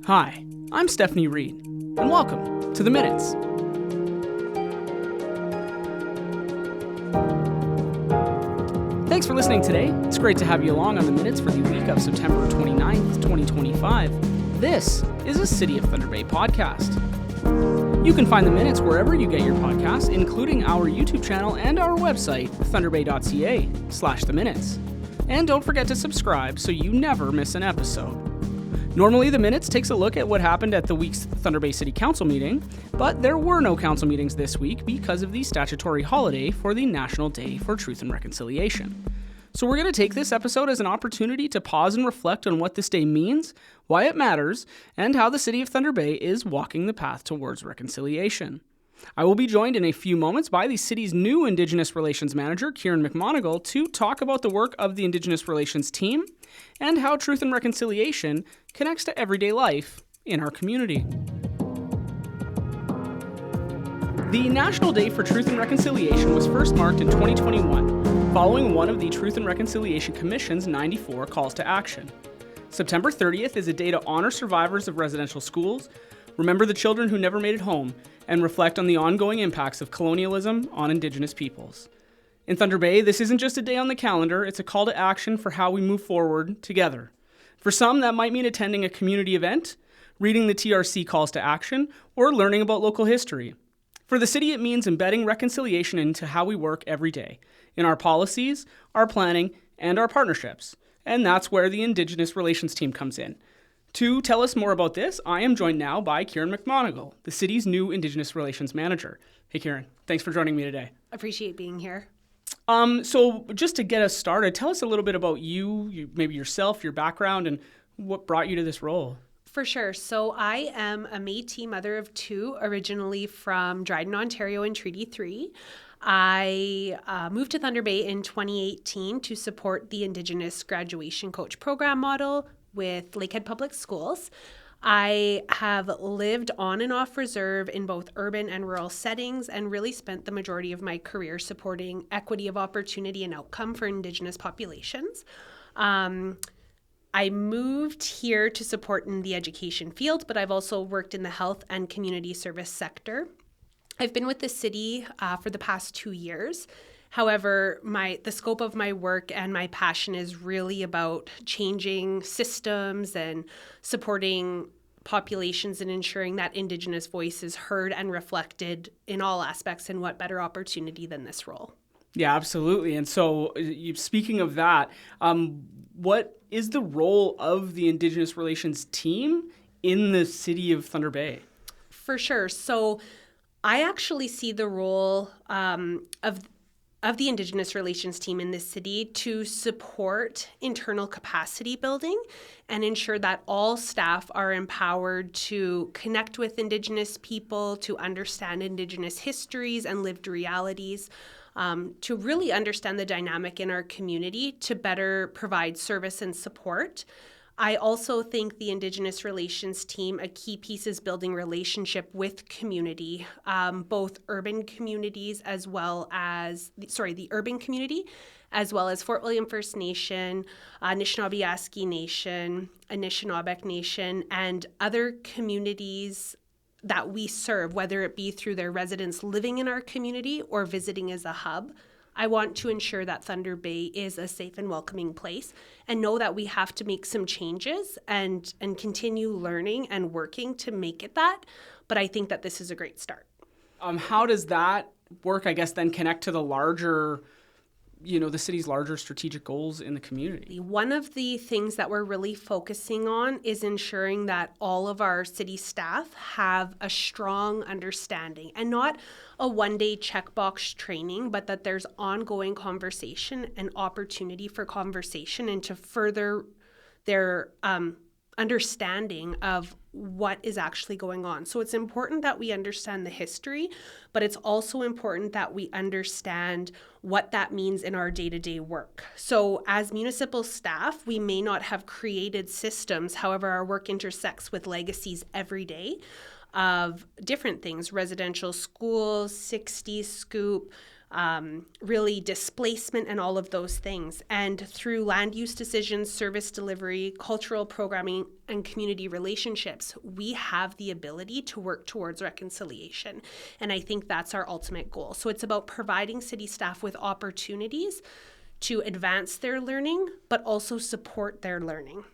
Hi, I'm Stephanie Reid, and welcome to The Minutes. Thanks for listening today. It's great to have you along on The Minutes for the week of September 29th, 2025. This is a City of Thunder Bay podcast. You can find The Minutes wherever you get your podcasts, including our YouTube channel and our website, thunderbay.ca/The Minutes. And don't forget to subscribe so you never miss an episode. Normally, The Minutes takes a look at what happened at the week's Thunder Bay City Council meeting, but there were no council meetings this week because of the statutory holiday for the National Day for Truth and Reconciliation. So we're going to take this episode as an opportunity to pause and reflect on what this day means, why it matters, and how the City of Thunder Bay is walking the path towards reconciliation. I will be joined in a few moments by the city's new Indigenous Relations Manager, Kieran McMonagle, to talk about the work of the Indigenous Relations team and how truth and reconciliation connects to everyday life in our community. The National Day for Truth and Reconciliation was first marked in 2021, following one of the Truth and Reconciliation Commission's 94 calls to action. September 30th is a day to honor survivors of residential schools, remember the children who never made it home, and reflect on the ongoing impacts of colonialism on Indigenous peoples. In Thunder Bay, this isn't just a day on the calendar, it's a call to action for how we move forward together. For some, that might mean attending a community event, reading the TRC calls to action, or learning about local history. For the city, it means embedding reconciliation into how we work every day, in our policies, our planning, and our partnerships. And that's where the Indigenous Relations team comes in. To tell us more about this, I am joined now by Kieran McMonagle, the city's new Indigenous Relations Manager. Hey, Kieran, thanks for joining me today. Appreciate being here. So just to get us started, tell us a little bit about you, maybe yourself, your background, and what brought you to this role. For sure. So I am a Métis mother of two, originally from Dryden, Ontario in Treaty 3. I moved to Thunder Bay in 2018 to support the Indigenous Graduation Coach Program model with Lakehead Public Schools. I have lived on and off reserve in both urban and rural settings and really spent the majority of my career supporting equity of opportunity and outcome for Indigenous populations. I moved here to support in the education field, but I've also worked in the health and community service sector. I've been with the city for the past 2 years. However, the scope of my work and my passion is really about changing systems and supporting populations and ensuring that Indigenous voice is heard and reflected in all aspects, and what better opportunity than this role. Yeah, absolutely. And so speaking of that, what is the role of the Indigenous Relations team in the city of Thunder Bay? For sure. So I actually see the role of the Indigenous Relations team in this city to support internal capacity building and ensure that all staff are empowered to connect with Indigenous people, to understand Indigenous histories and lived realities, to really understand the dynamic in our community, to better provide service and support. I also think the Indigenous Relations team, a key piece is building relationship with community, both urban communities as well as, the urban community, as well as Fort William First Nation, Anishinaabe Nation, Anishinaabe Nation, and other communities that we serve, whether it be through their residents living in our community or visiting as a hub. I want to ensure that Thunder Bay is a safe and welcoming place, and know that we have to make some changes and continue learning and working to make it that. But I think that this is a great start. How does that work, I guess, then connect to the larger, the city's larger strategic goals in the community? One of the things that we're really focusing on is ensuring that all of our city staff have a strong understanding, and not a one-day checkbox training, but that there's ongoing conversation and opportunity for conversation and to further their understanding of what is actually going on. So it's important that we understand the history, but it's also important that we understand what that means in our day-to-day work. So as municipal staff, we may not have created systems, however, our work intersects with legacies every day of different things, residential schools, 60s Scoop, really displacement and all of those things. And through land use decisions, service delivery, cultural programming, and community relationships, we have the ability to work towards reconciliation. And I think that's our ultimate goal. So it's about providing city staff with opportunities to advance their learning, but also support their learning.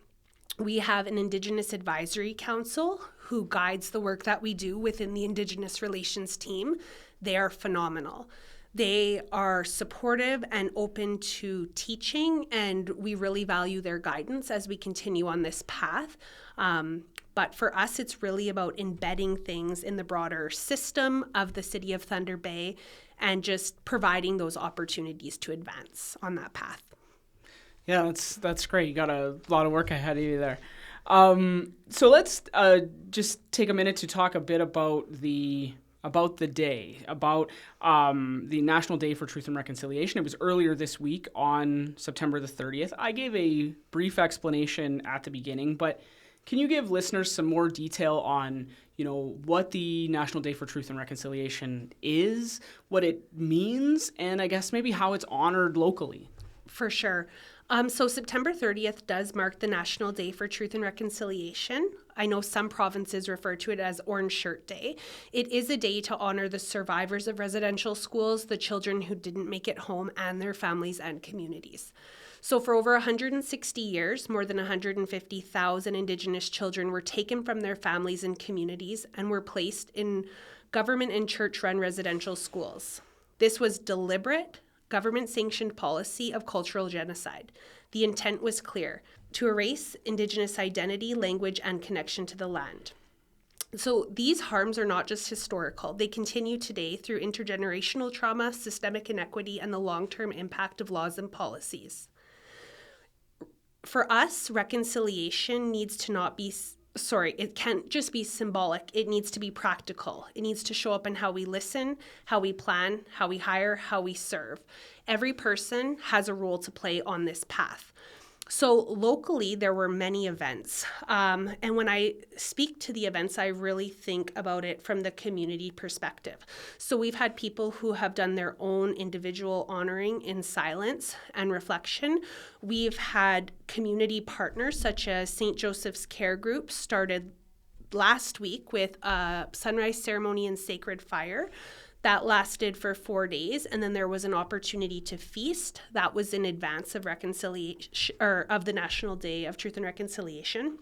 We have an Indigenous Advisory Council who guides the work that we do within the Indigenous Relations team. They are phenomenal. They are supportive and open to teaching, and we really value their guidance as we continue on this path. But for us, it's really about embedding things in the broader system of the City of Thunder Bay and just providing those opportunities to advance on that path. Yeah, that's great. You got a lot of work ahead of you there. So let's just take a minute to talk a bit about the day, about the National Day for Truth and Reconciliation. It was earlier this week on September the 30th. I gave a brief explanation at the beginning, but can you give listeners some more detail on, what the National Day for Truth and Reconciliation is, what it means, and I guess maybe how it's honored locally? For sure. So September 30th does mark the National Day for Truth and Reconciliation. I know some provinces refer to it as Orange Shirt Day. It is a day to honor the survivors of residential schools, the children who didn't make it home, and their families and communities. So for over 160 years, more than 150,000 Indigenous children were taken from their families and communities and were placed in government and church-run residential schools. This was deliberate, government-sanctioned policy of cultural genocide. The intent was clear: to erase Indigenous identity, language, and connection to the land. So these harms are not just historical. They continue today through intergenerational trauma, systemic inequity, and the long-term impact of laws and policies. For us, reconciliation needs to not be it can't just be symbolic. It needs to be practical. It needs to show up in how we listen, how we plan, how we hire, how we serve. Every person has a role to play on this path. So locally, there were many events. And when I speak to the events, I really think about it from the community perspective. So we've had people who have done their own individual honoring in silence and reflection. We've had community partners such as St. Joseph's Care Group started last week with a sunrise ceremony and sacred fire. That lasted for 4 days, and then there was an opportunity to feast. That was in advance of reconciliation, or of the National Day of Truth and Reconciliation.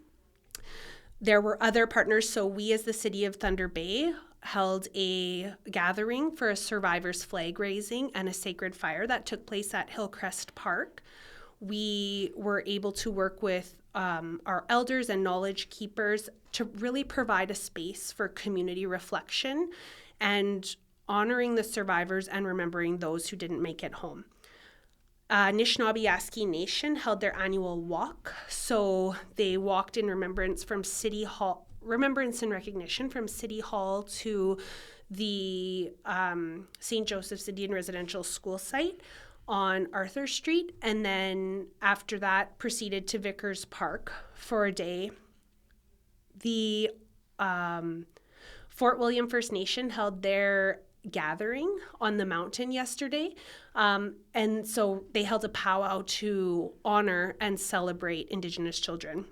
There were other partners, so we as the City of Thunder Bay held a gathering for a survivors flag raising and a sacred fire that took place at Hillcrest Park. We were able to work with our elders and knowledge keepers to really provide a space for community reflection and honoring the survivors and remembering those who didn't make it home. Anishinaabe Nation held their annual walk. So they walked in remembrance and recognition from City Hall to the St. Joseph's Indian Residential School site on Arthur Street. And then after that, proceeded to Vickers Park for a day. The Fort William First Nation held their gathering on the mountain yesterday. And so they held a powwow to honor and celebrate Indigenous children.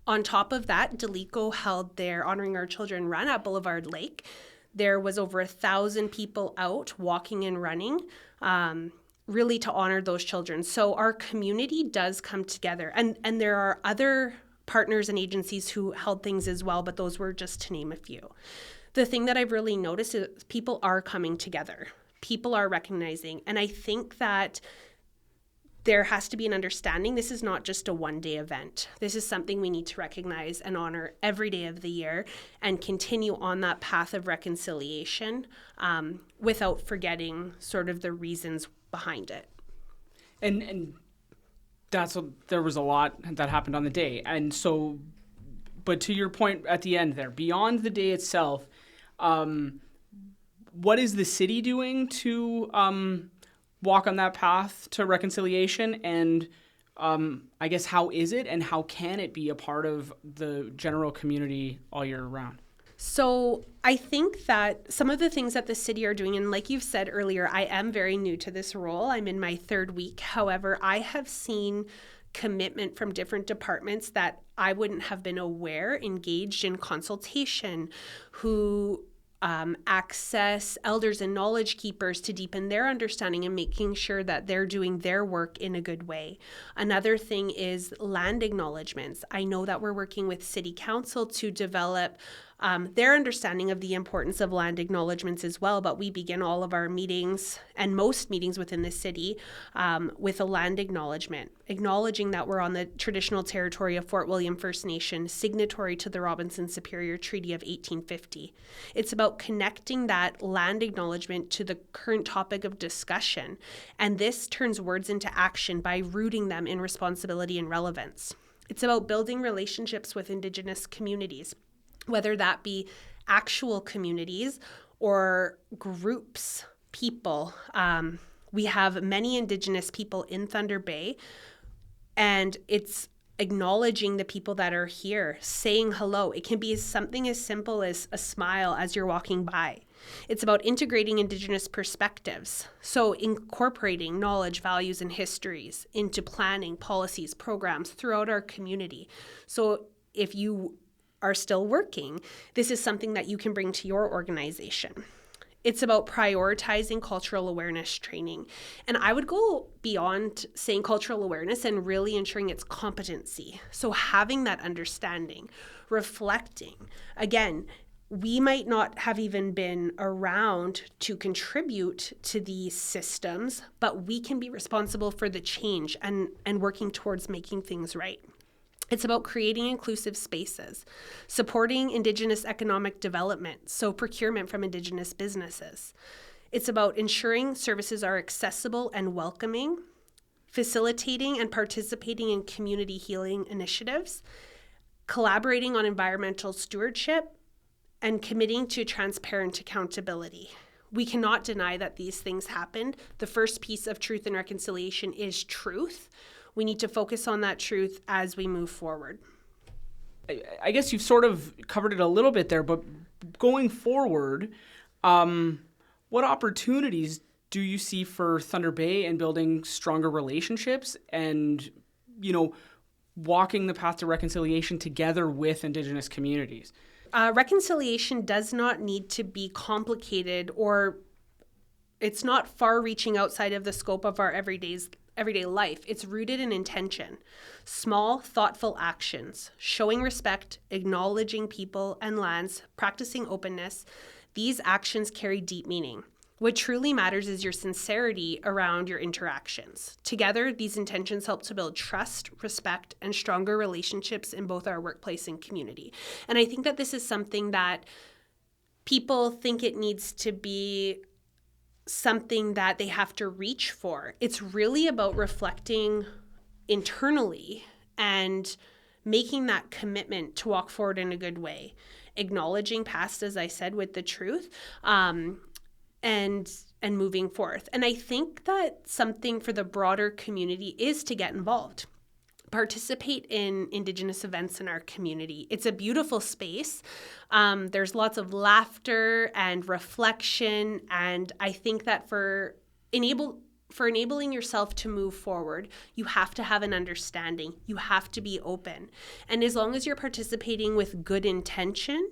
On top of that, Delico held their Honoring Our Children run at Boulevard Lake. There was over 1,000 people out walking and running, really to honor those children. So our community does come together. And there are other partners and agencies who held things as well, but those were just to name a few. The thing that I've really noticed is people are coming together. People are recognizing. And I think that there has to be an understanding. This is not just a one-day event. This is something we need to recognize and honor every day of the year and continue on that path of reconciliation without forgetting sort of the reasons behind it. And there was a lot that happened on the day. And so, but to your point at the end there, beyond the day itself, what is the city doing to walk on that path to reconciliation? And I guess how is it and how can it be a part of the general community all year round? So I think that some of the things that the city are doing, and like you've said earlier, I am very new to this role. I'm in my 3rd week. However, I have seen commitment from different departments that I wouldn't have been aware engaged in consultation, who access elders and knowledge keepers to deepen their understanding and making sure that they're doing their work in a good way. Another thing is land acknowledgements. I know that we're working with City Council to develop their understanding of the importance of land acknowledgements as well, but we begin all of our meetings and most meetings within the city with a land acknowledgement, acknowledging that we're on the traditional territory of Fort William First Nation, signatory to the Robinson Superior Treaty of 1850. It's about connecting that land acknowledgement to the current topic of discussion, and this turns words into action by rooting them in responsibility and relevance. It's about building relationships with Indigenous communities, whether that be actual communities or groups, people. We have many Indigenous people in Thunder Bay, and it's acknowledging the people that are here, saying hello. It can be something as simple as a smile as you're walking by. It's about integrating Indigenous perspectives, so incorporating knowledge, values, and histories into planning, policies, programs throughout our community. So if you are still working, this is something that you can bring to your organization. It's about prioritizing cultural awareness training. And I would go beyond saying cultural awareness and really ensuring it's competency. So having that understanding, reflecting. Again, we might not have even been around to contribute to these systems, but we can be responsible for the change and working towards making things right. It's about creating inclusive spaces, supporting Indigenous economic development, so procurement from Indigenous businesses. It's about ensuring services are accessible and welcoming, facilitating and participating in community healing initiatives, collaborating on environmental stewardship, and committing to transparent accountability. We cannot deny that these things happened. The first piece of truth and reconciliation is truth. We need to focus on that truth as we move forward. I guess you've sort of covered it a little bit there, but going forward, what opportunities do you see for Thunder Bay and building stronger relationships and, walking the path to reconciliation together with Indigenous communities? Reconciliation does not need to be complicated, or it's not far-reaching outside of the scope of our everyday life. It's rooted in intention. Small, thoughtful actions, showing respect, acknowledging people and lands, practicing openness. These actions carry deep meaning. What truly matters is your sincerity around your interactions. Together, these intentions help to build trust, respect, and stronger relationships in both our workplace and community. And I think that this is something that people think it needs to be something that they have to reach for. It's really about reflecting internally and making that commitment to walk forward in a good way, acknowledging past, as I said, with the truth, and moving forth. And I think that something for the broader community is to get involved. Participate in Indigenous events in our community. It's a beautiful space. There's lots of laughter and reflection, and I think that for enabling yourself to move forward, you have to have an understanding. You have to be open. And as long as you're participating with good intention,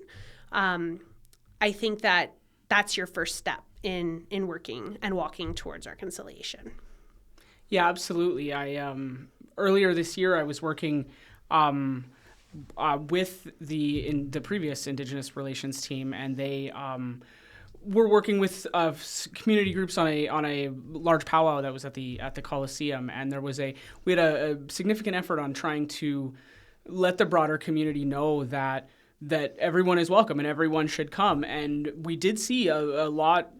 I think that that's your first step in working and walking towards reconciliation. Yeah, absolutely. Earlier this year, I was working with the previous Indigenous relations team, and they were working with community groups on a large powwow that was at the Coliseum, and we had a significant effort on trying to let the broader community know that everyone is welcome and everyone should come. And we did see a lot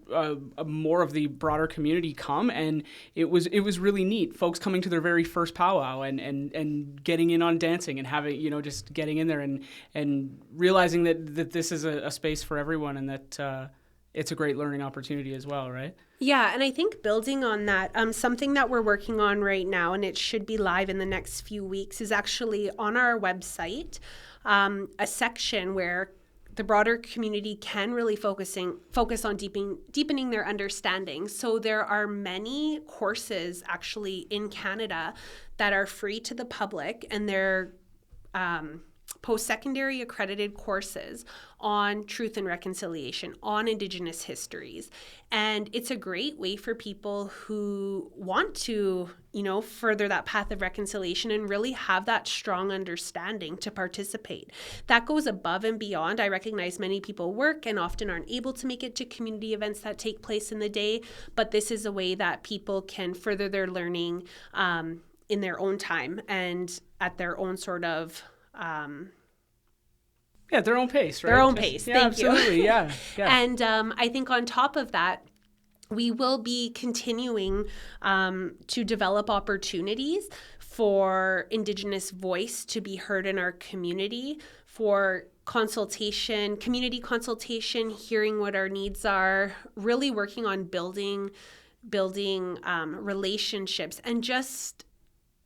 more of the broader community come, and it was really neat. Folks coming to their very first powwow and getting in on dancing and having, just getting in there and realizing that this is a space for everyone, and that it's a great learning opportunity as well, right? Yeah, and I think building on that, something that we're working on right now, and it should be live in the next few weeks, is actually on our website, a section where the broader community can really focus on deepening their understanding. So there are many courses actually in Canada that are free to the public, and they're post-secondary accredited courses on truth and reconciliation, on Indigenous histories. And it's a great way for people who want to, further that path of reconciliation and really have that strong understanding to participate. That goes above and beyond. I recognize many people work and often aren't able to make it to community events that take place in the day, but this is a way that people can further their learning in their own time and at their own sort of at their own pace, right? Their own pace. Yeah, Thank absolutely. you. Yeah. And I think on top of that, we will be continuing to develop opportunities for Indigenous voice to be heard in our community, for consultation, community consultation, hearing what our needs are, really working on building relationships, and just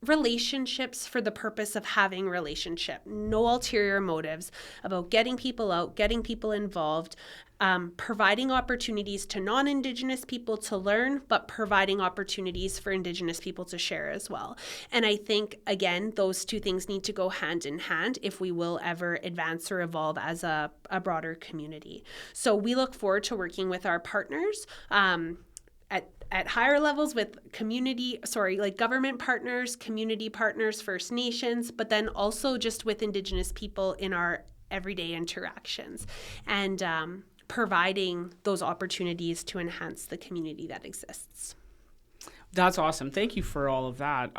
relationships for the purpose of having relationship. No ulterior motives, about getting people out, getting people involved, providing opportunities to non-Indigenous people to learn, but providing opportunities for Indigenous people to share as well. And I think, again, those two things need to go hand in hand if we will ever advance or evolve as a broader community. So we look forward to working with our partners at higher levels with government partners, community partners, First Nations, but then also just with Indigenous people in our everyday interactions, and providing those opportunities to enhance the community that exists. That's awesome. Thank you for all of that.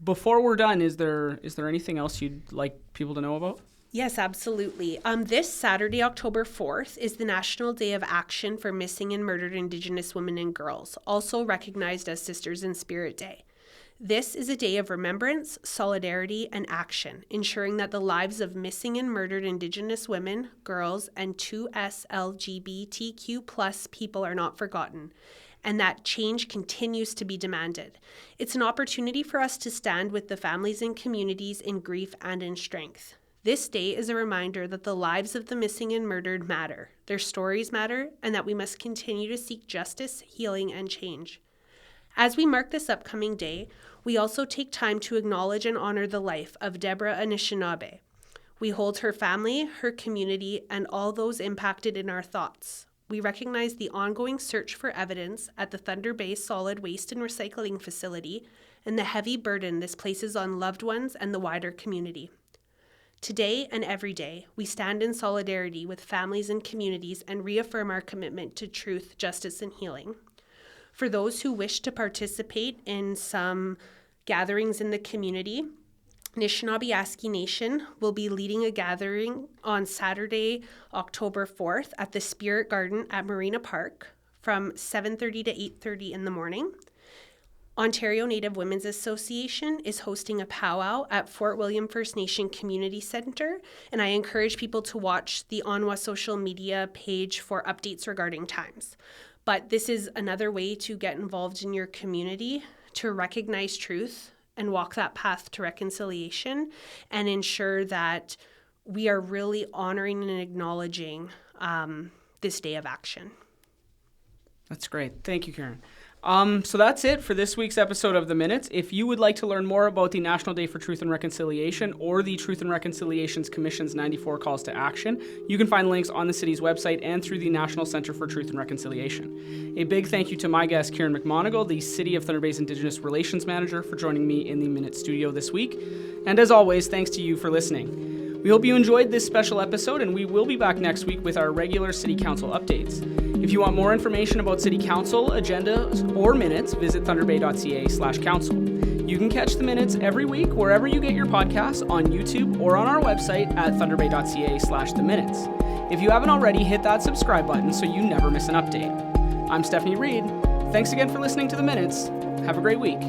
Before we're done, is there anything else you'd like people to know about? Yes, absolutely. This Saturday, October 4th, is the National Day of Action for Missing and Murdered Indigenous Women and Girls, also recognized as Sisters in Spirit Day. This is a day of remembrance, solidarity, and action, ensuring that the lives of missing and murdered Indigenous women, girls, and 2S LGBTQ+ people are not forgotten, and that change continues to be demanded. It's an opportunity for us to stand with the families and communities in grief and in strength. This day is a reminder that the lives of the missing and murdered matter, their stories matter, and that we must continue to seek justice, healing, and change. As we mark this upcoming day, we also take time to acknowledge and honor the life of Deborah Anishinaabe. We hold her family, her community, and all those impacted in our thoughts. We recognize the ongoing search for evidence at the Thunder Bay Solid Waste and Recycling Facility and the heavy burden this places on loved ones and the wider community. Today and every day, we stand in solidarity with families and communities and reaffirm our commitment to truth, justice, and healing. For those who wish to participate in some gatherings in the community, Anishinaabe Nation will be leading a gathering on Saturday, October 4th at the Spirit Garden at Marina Park from 7:30 to 8:30 in the morning. Ontario Native Women's Association is hosting a powwow at Fort William First Nation Community Centre, and I encourage people to watch the Onwa social media page for updates regarding times. But this is another way to get involved in your community, to recognize truth and walk that path to reconciliation and ensure that we are really honoring and acknowledging this day of action. That's great. Thank you, Kieran. So that's it for this week's episode of The Minutes. If you would like to learn more about the National Day for Truth and Reconciliation or the Truth and Reconciliations Commission's 94 Calls to Action, you can find links on the city's website and through the National Centre for Truth and Reconciliation. A big thank you to my guest, Kieran McMonagle, the City of Thunder Bay's Indigenous Relations Manager, for joining me in the Minute studio this week. And as always, thanks to you for listening. We hope you enjoyed this special episode, and we will be back next week with our regular City Council updates. If you want more information about City Council, agendas, or minutes, visit thunderbay.ca/council. You can catch the minutes every week wherever you get your podcasts, on YouTube or on our website at thunderbay.ca/theminutes. If you haven't already, hit that subscribe button so you never miss an update. I'm Stephanie Reid. Thanks again for listening to The Minutes. Have a great week.